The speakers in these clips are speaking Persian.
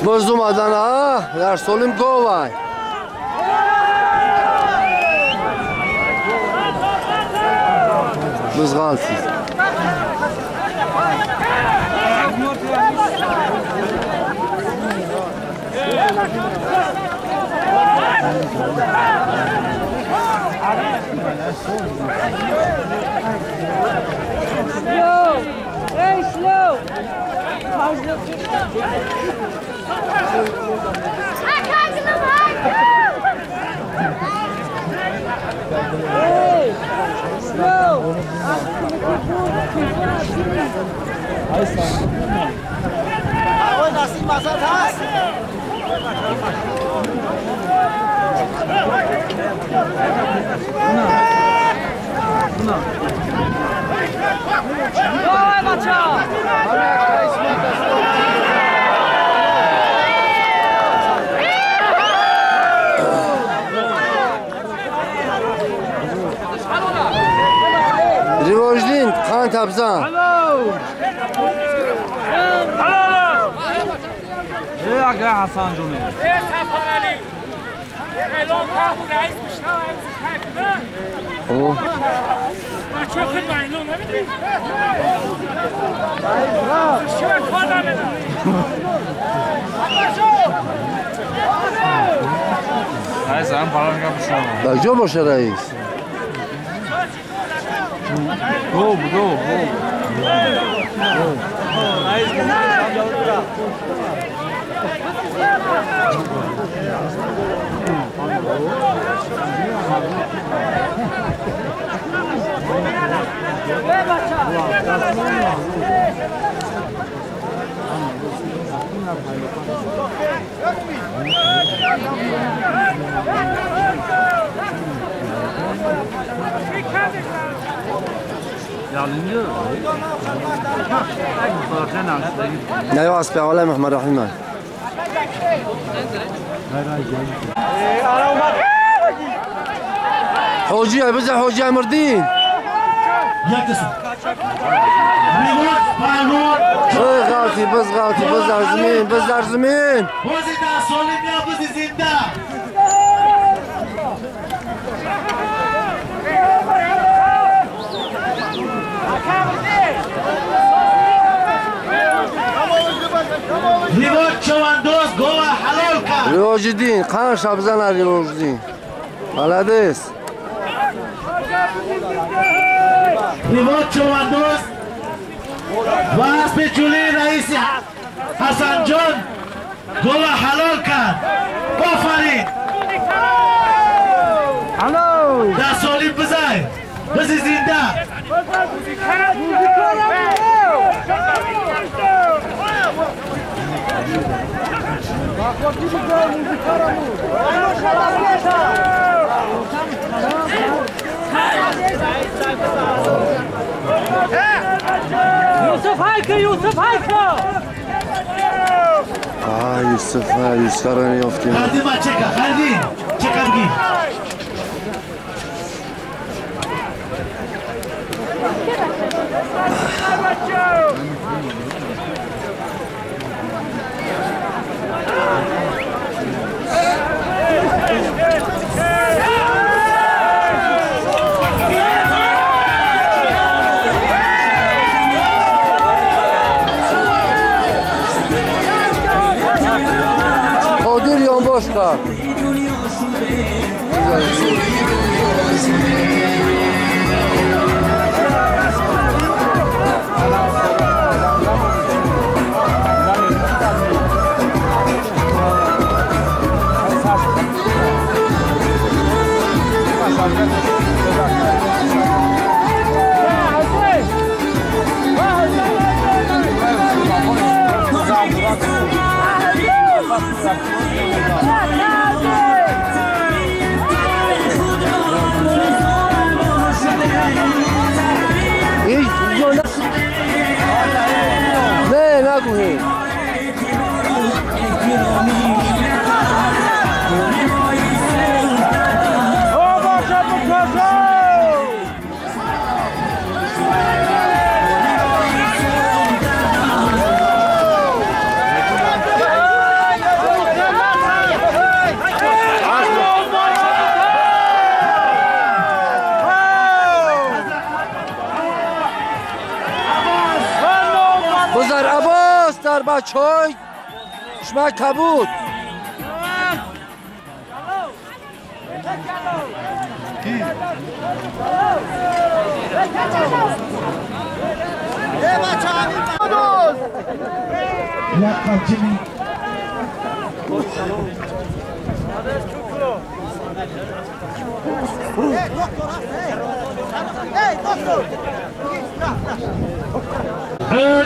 باز اومدن ها در سالیم گوای بزغالتی Hey, slow! Hey, slow! Давай, бача! Rivojdin, Khan Tabzan. آقا حسن جونه اوه کجا باشه رئیس؟ گو نه یا اسب عالم محمد رحیم حاجی بزن حاجی امردین غلطی بز غلطی بز در زمین ریواج چواندوز گوه حلال کرد ریواجدین قنش بزنه ریواجدین بلد است ریواج چواندوز و اسب جولی رئیس حسن جان گوه حلال کرد آفرین در سالی بزای بزی زنده Yusuf Haykı! Yusuf Haykı! Yusuf karını yaftım. Hadi ma çeka, hadi. Çeka bgi. Kadir Yanbaşka. نه نگوهی بذار عباس در بچه های شما کبود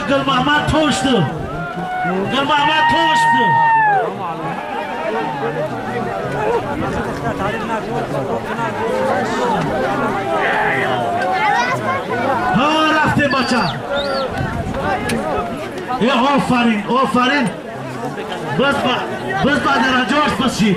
Gül Mahmut toştu. Gül Mahmut toştu. Ha rafte bacha. Aferin, aferin. Biz badara coş başı.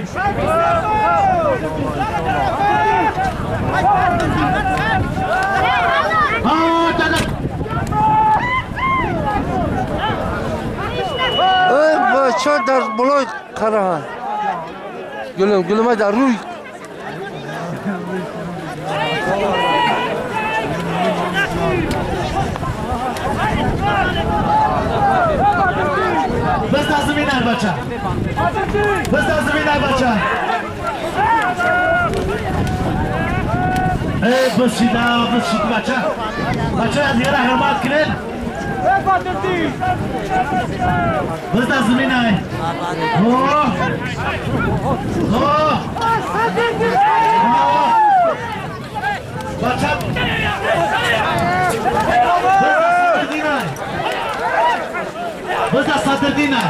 بچه در بلای قرار گلومه در روی Biz de ziminer bacha. Biz de ziminer bacha. Bısida bacha. Bacha yara hürmet kirin. Biz de ziminer. Bacha. Biz de Sadırdina.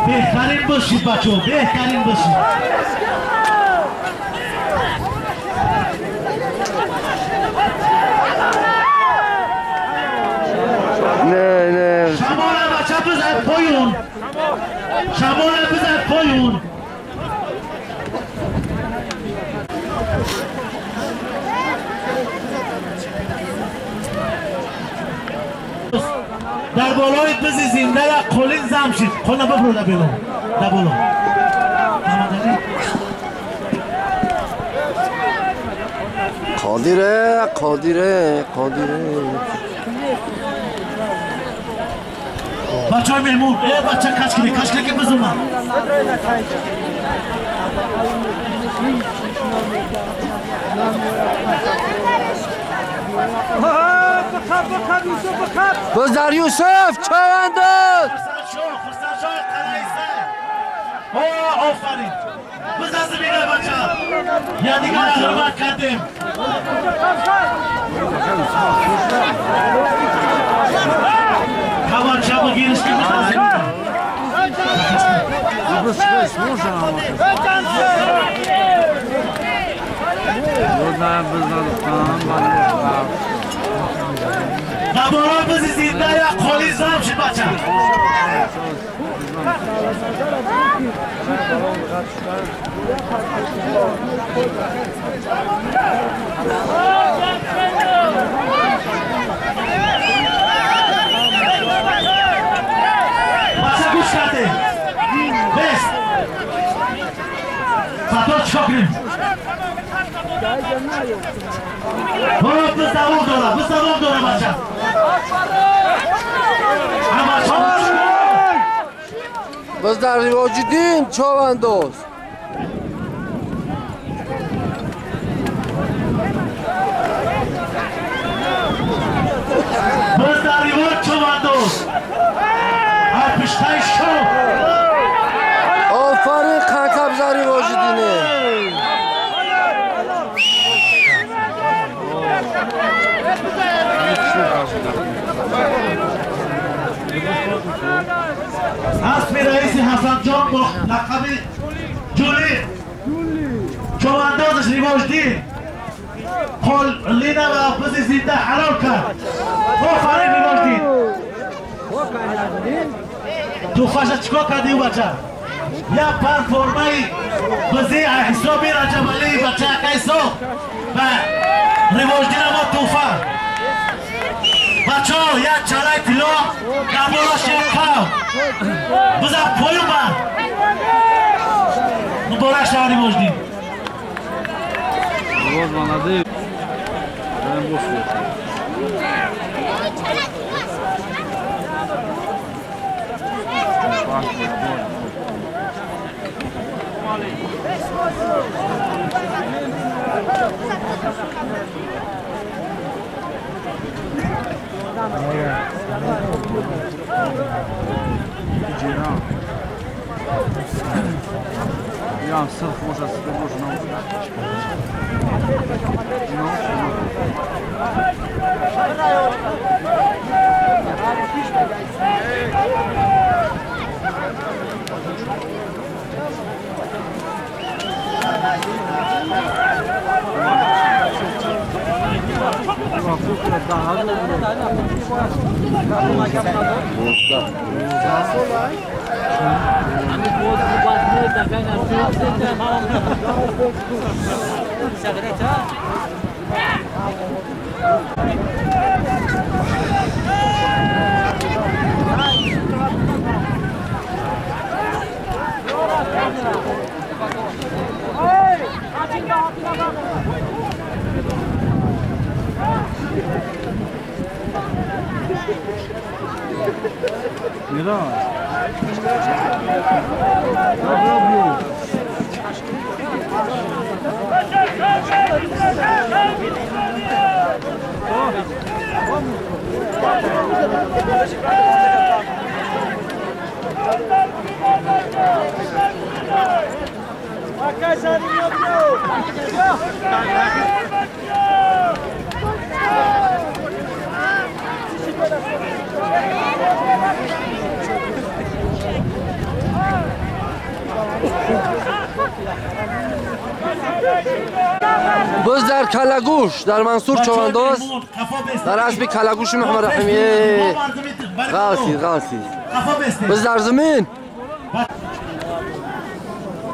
Behtarin bashid bacho, behtarin bashid. نه Shamona bacha bizat poyun. Shamona bizat poyun. در بالای بز زنده را قولین زم شد قولنا ببرو در بیلون در بالو قادره بچه های مهمون بچه کشکلی که بزنم بذار یوسف چوانداز خرسان شو قرائیسه آفرین بذار زمینه بچه یا دیگر حرمت کردیم کمان شما گیرش که بذار زمینه نبارا بزی زنده یا قولی زم شد بچه بچه گوش کرده بست فتات چکا کریم بس دوام داره بچه بس در رواجدین چوانداز بس در رواج چوانداز هر پشتای شو آفرین خاکب در رواجدینه اسم رئیس حسن جان با لقب جولی چواندازش رواجدین لینا و بز زنده حلال کرد آفرین رواجدین تو فاشا چکا کردی او بچه یا پرفورمای بزی حسابی رجب علی بچه کیسو و رواجدین ما توفا Kamola Şerkal. Bize koyun var. Mübarek şahane bozdayım. Boz bana değil. Ben boş ver. Ja, sırf boşa sıkı boşuna olsun. Neden? Biz در کلاگوش در منصور چوانداز در اسب کلاگوش محمد رحیمی غاسی biz در زمین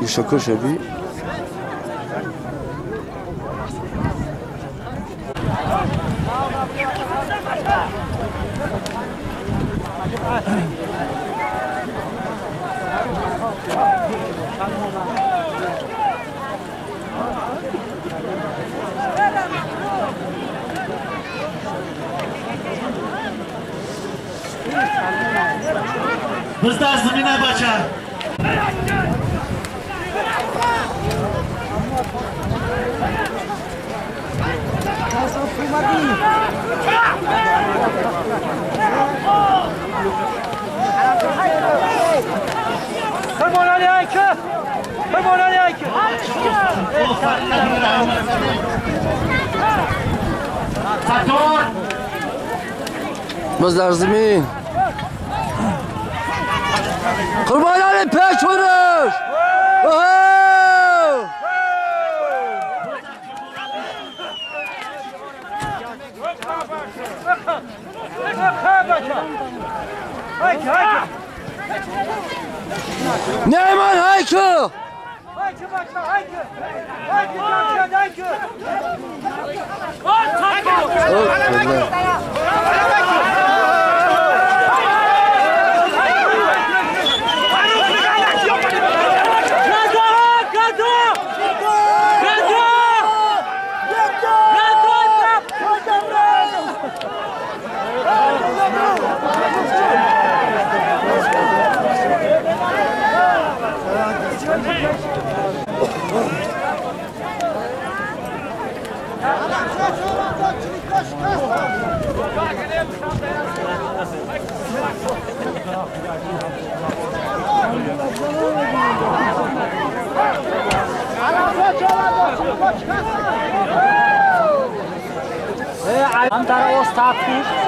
یشکر شبی Biz در زمینه بچه Fermanali Aykı! Fermanali Aykı! Sator biz در زمین قربانان پیش ورش Neyman Haykı! Haykı başla Haykı! Haykı kampiyon Haykı! Am dar o status.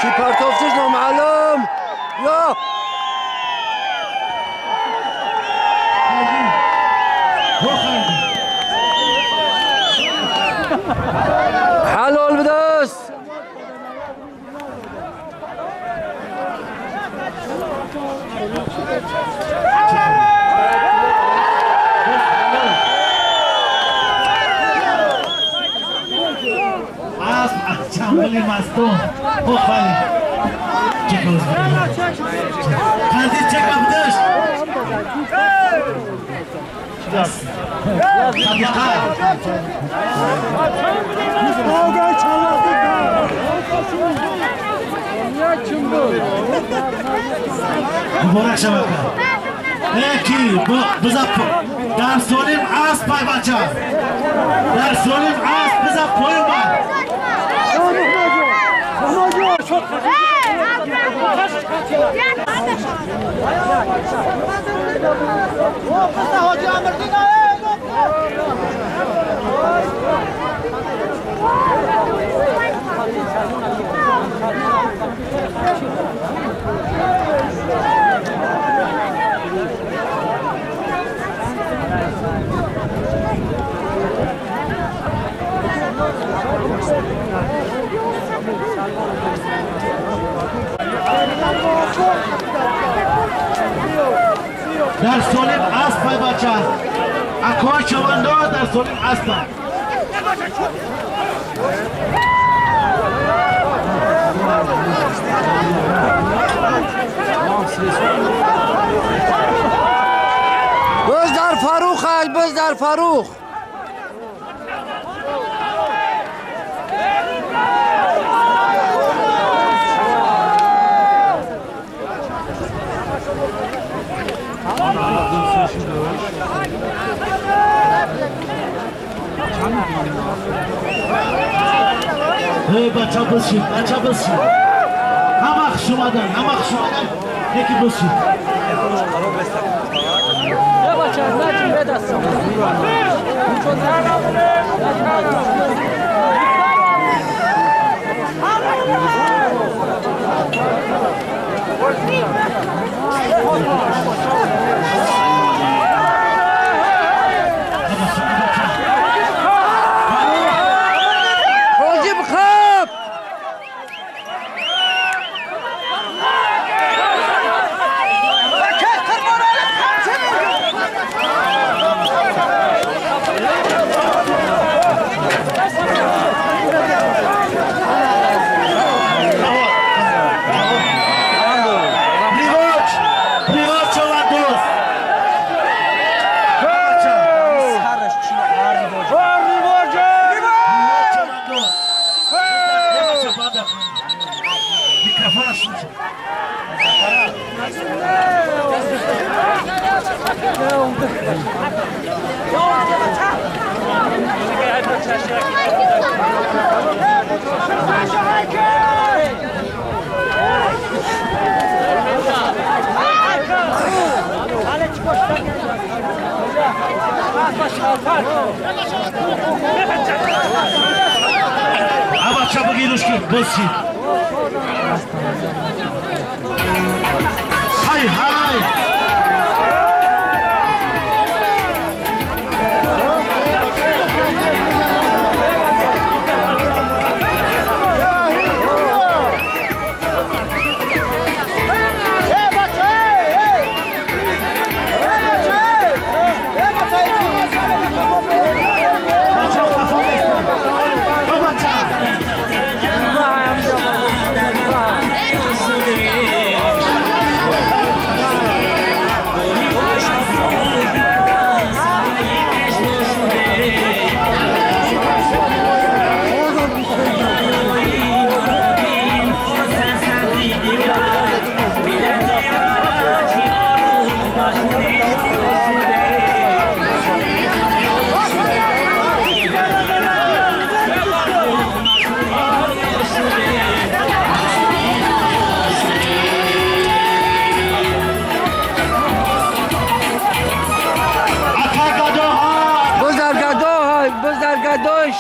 چی پرتوفچش نامعلوم یا حلال بدست چنبلی مستون او خالی چکوز خالی چکم داشت مبارک شما یکی بزن در سولیم اسب پای بچه در سولیم اسب بزن پای من در سولیم اسب پای بچه اکوهای چوانده در سولیم اسب بز در فاروخ های بز در فاروخ بچه بسید همه خشومدن یکی بسید Ama çabuk ilişkin, bozsun. Hay hay.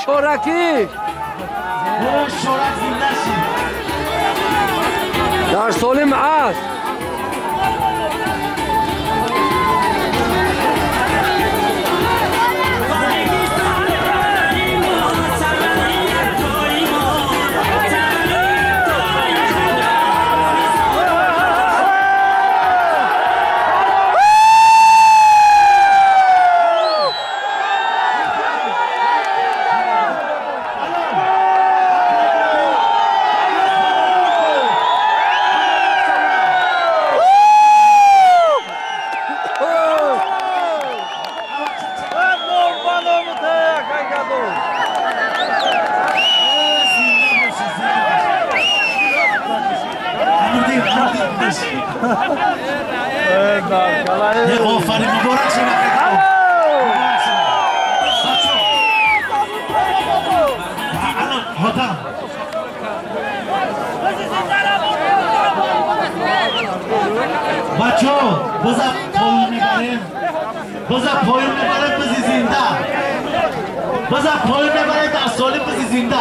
شورکی برو شورک زنده شید در سال معاش آفرین مبارک شما بچه ها بزا پایون میبریم بزی زنده بزا پایون میبریم در سالی بزی زنده